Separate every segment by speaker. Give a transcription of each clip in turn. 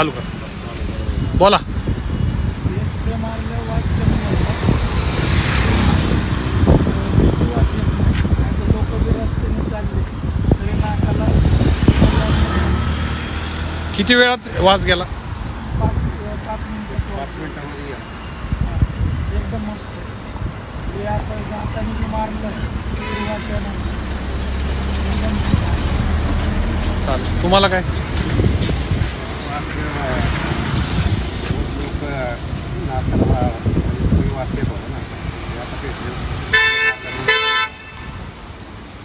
Speaker 1: चालू कर, बोला.
Speaker 2: स्प्रे मारल्यावर वास कमी होता. वास येत नाही. आता लोक बी रस्त्याने चालले तरी नाकाला
Speaker 1: किती वेळात वास गेला?
Speaker 2: 5 मिनिटात 5 मिनिटामध्ये एकदम मस्त. हे असं जाताना जे मारलं तरी वास येणार एकदम.
Speaker 1: चालेल. तुम्हाला काय?
Speaker 3: लोक नाकाला वास येत होता ना, आता ते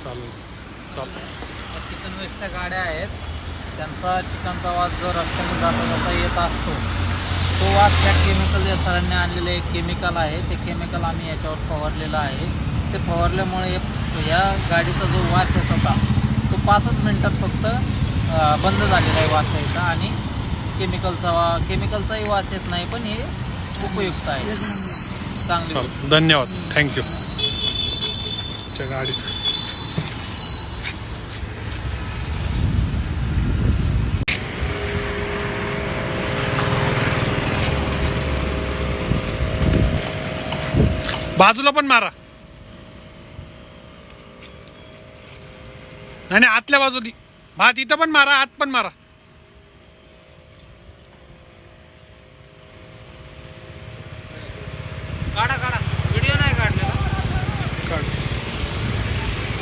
Speaker 1: चालेल चालेल.
Speaker 4: चिकन वेस्टच्या गाड्या आहेत, त्यांचा चिकनचा वास जो रस्त्याने जाता जाता येत असतो, तो वास त्या केमिकल या सरांनी आणलेलं एक केमिकल आहे, ते केमिकल आम्ही याच्यावर फवारलेलं आहे. ते फवारल्यामुळे या गाडीचा जो वास येत होता तो 5च मिनिटात फक्त बंद झालेला आहे वास यायचा, आणि केमिकलचाही वास येत नाही. पण हे उपयुक्त आहे, चांगले.
Speaker 1: चालेल, धन्यवाद, थँक्यू. गाडीचं बाजूला पण मारा. नाही नाही, आतल्या बाजूली भात इथं पण मारा, आत पण मारा.
Speaker 4: काढा काढा.